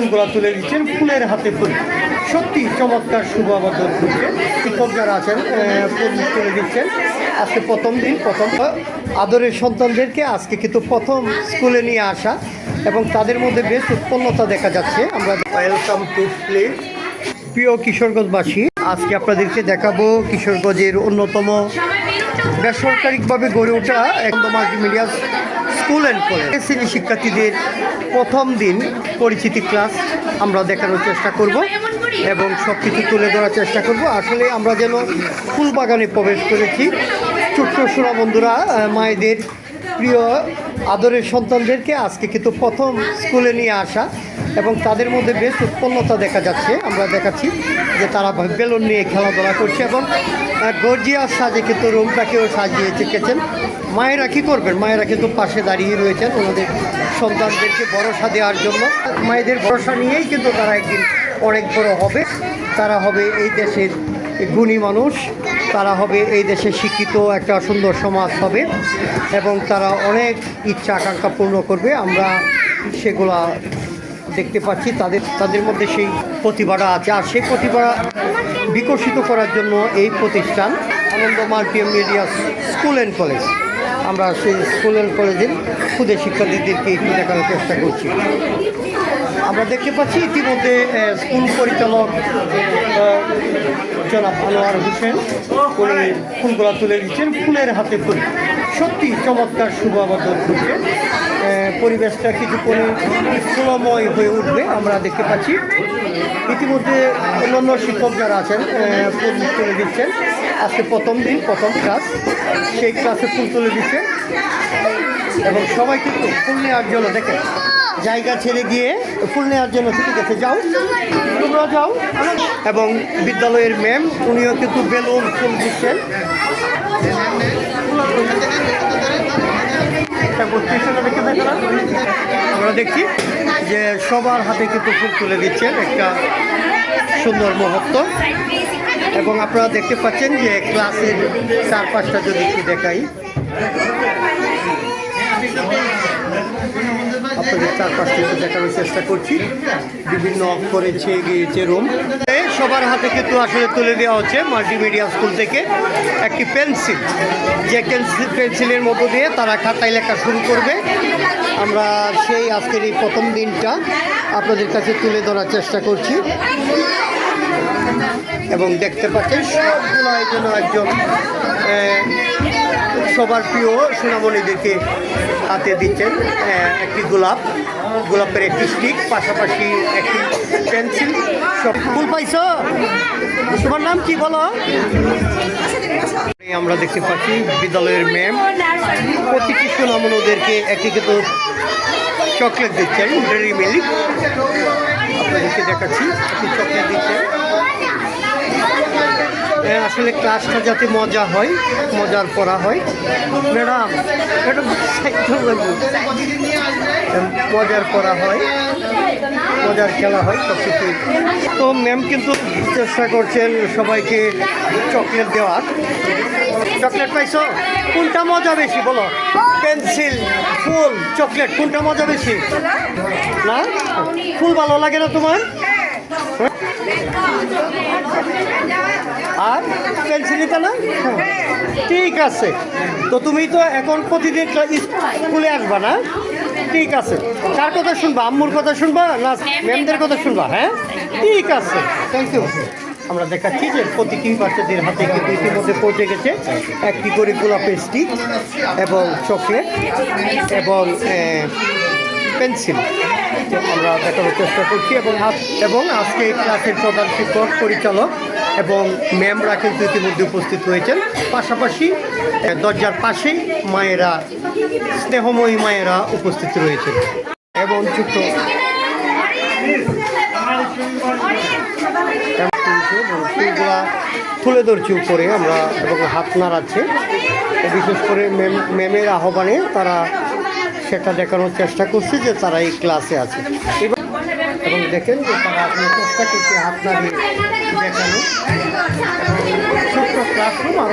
ফুলগুলা তুলে দিচ্ছেন ফুলের হাতে ফুল। সত্যি চমৎকার শুভ আবদ্ধন করছে। শিক্ষক যারা আছেন ফুল তুলে দিচ্ছেন। আজকে প্রথম দিন, প্রথম আদরের সন্তানদেরকে আজকে কিন্তু প্রথম স্কুলে নিয়ে আসা এবং তাদের মধ্যে বেশ উৎপন্নতা দেখা যাচ্ছে। আমরা ওয়েলকাম টু প্লে। প্রিয় কিশোরগঞ্জবাসী, আজকে আপনাদেরকে দেখাবো কিশোরগঞ্জের অন্যতম বেসরকারিভাবে গড়ে ওঠা একদম মাল্টিমিডিয়া স্কুল অ্যান্ড কলেজ শ্রেণী শিক্ষার্থীদের প্রথম দিন পরিচিতি ক্লাস আমরা দেখানোর চেষ্টা করব এবং সব কিছু তুলে ধরার চেষ্টা করব। আসলে আমরা যেন ফুল বাগানে প্রবেশ করেছি। ছোট্ট সোনা বন্ধুরা, মায়েদের প্রিয় আদরের সন্তানদেরকে আজকে কিন্তু প্রথম স্কুলে নিয়ে আসা এবং তাদের মধ্যে বেশ উৎপন্নতা দেখা যাচ্ছে। আমরা দেখাচ্ছি যে তারা বেলুন নিয়ে খেলাধুলা করছে এবং গর্জিয়াস সাজে কিন্তু রুমটাকেও সাজিয়ে চেকেছেন। মায়েরা কী করবেন? মায়েরা কিন্তু পাশে দাঁড়িয়ে রয়েছেন ওনাদের সন্তানদেরকে ভরসা দেওয়ার জন্য। মায়েদের ভরসা নিয়েই কিন্তু তারা একদিন অনেক বড় হবে। তারা হবে এই দেশের গুণী মানুষ, তারা হবে এই দেশে শিক্ষিত একটা সুন্দর সমাজ হবে এবং তারা অনেক ইচ্ছা আকাঙ্ক্ষা পূর্ণ করবে। আমরা সেগুলা দেখতে পাচ্ছি। তাদের মধ্যে সেই প্রতিভাটা আছে, আর সেই প্রতিভা বিকশিত করার জন্য এই প্রতিষ্ঠান আনন্দ মাল্টিমিডিয়া স্কুল অ্যান্ড কলেজ। আমরা সেই স্কুল অ্যান্ড কলেজের ক্ষুদে শিক্ষার্থীদেরকে একটু দেখানোর চেষ্টা করছি। আমরা দেখতে পাচ্ছি ইতিমধ্যে স্কুল পরিচালক জনাব আনোয়ার হোসেন উনি ফুলগুলা তুলে দিচ্ছেন ফুলের হাতে ফুল। সত্যি চমৎকার শুভ আবদ্ধন করছে। পরিবেশটা কিছুক্ষণে ফুলময় হয়ে উঠবে আমরা দেখতে পাচ্ছি। ইতিমধ্যে অন্যান্য শিক্ষক যারা আছেন ফুল তুলে দিচ্ছেন। আজকে প্রথম দিন, প্রথম ক্লাস, সেই ক্লাসে ফুল তুলে দিচ্ছেন এবং সবাই কিন্তু ফুল নেওয়ার জন্য দেখেন জায়গা ছেড়ে গিয়ে ফুল নেওয়ার জন্য ঠিক আছে, যাও তোমরা যাও। এবং বিদ্যালয়ের ম্যাম উনিও কিন্তু বেলুন ফুল দিচ্ছেন। আমরা দেখছি যে সবার হাতে কিন্তু ফুল তুলে দিচ্ছেন, একটা সুন্দর মুহূর্ত। এবং আপনারা দেখতে পাচ্ছেন যে ক্লাসের চারপাশটা যদি একটু দেখাই, আপনাদের চারপাশটা একটু দেখানোর চেষ্টা করছি। বিভিন্ন করেছে গিয়েছে রুম, সবার হাতে কিন্তু আসলে তুলে দেওয়া হচ্ছে মাল্টিমিডিয়া স্কুল থেকে একটি পেন্সিল, যে পেন্সিলের মধ্য দিয়ে তারা খাতায় লেখা শুরু করবে। আমরা সেই আজকের এই প্রথম দিনটা আপনাদের কাছে তুলে ধরার চেষ্টা করছি এবং দেখতে পাচ্ছেন সবগুলো জন্য একজন সবার প্রিয় সোনামণিদেরকে হাতে দিচ্ছেন একটি গোলাপের একটি স্টিক, পাশাপাশি একটি পেন্সিল। সব ফুল পাইছ? তোমার নাম কি বলো? আমরা দেখতে পাচ্ছি বিদ্যালয়ের ম্যাম প্রতিটি সোনামণিদেরকে একটি কিন্তু চকলেট দিচ্ছেন, ডেয়ারি মিল্ক। আপনাদেরকে দেখাচ্ছি একটি চকলেট দিচ্ছেন। আসলে ক্লাসটা যাতে মজা হয়, মজার পড়া হয়। ম্যাডাম এটা মজার পড়া হয়, মজার খেলা হয়, সব কিছু। তো ম্যাম কিন্তু চেষ্টা করছেন সবাইকে চকলেট দেওয়ার। চকলেট পাইছো? কোনটা মজা বেশি বলো? পেন্সিল, ফুল, চকলেট, কোনটা মজা বেশি? না ফুল ভালো লাগে না তোমার? আর পেন্সিলটা না? ঠিক আছে। তো তুমি তো এখন প্রতিদিন স্কুলে আসবা না? ঠিক আছে। কার কথা শুনবা? আম্মুর কথা শুনবা না ম্যামদের কথা শুনবা? হ্যাঁ, ঠিক আছে, থ্যাংক ইউ। আমরা দেখাচ্ছি যে প্রতিটি বাচ্চাদের হাতে কিন্তু ইতিমধ্যে পৌঁছে গেছে একটি করে গোলাপের স্টিক এবং চকলেট এবং পেন্সিল। আমরা দেখানোর চেষ্টা করছি এবং আজকে ক্লাসের প্রধান শিক্ষক, পরিচালক এবং ম্যামরা কিন্তু ইতিমধ্যে উপস্থিত হয়েছেন। পাশাপাশি দরজার পাশেই মায়েরা, স্নেহময়ী মায়েরা উপস্থিত রয়েছেন এবং ছোট্ট ফুলগুলা তুলে ধরছি উপরে আমরা এবং হাত নাড়াচ্ছে। বিশেষ করে ম্যামের আহ্বানে তারা সেটা দেখানোর চেষ্টা করছে যে তারা এই ক্লাসে আছে এবং দেখেন যে তারা আপনার চেষ্টা করছে হাত নাড়িয়ে দেখানো। ছোট্ট ক্লাসরুম আর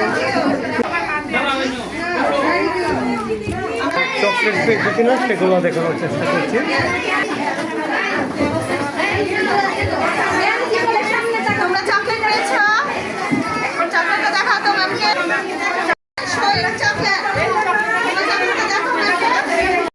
চকলেট পেয়েছে কিনা সেগুলো দেখানোর চেষ্টা করছে।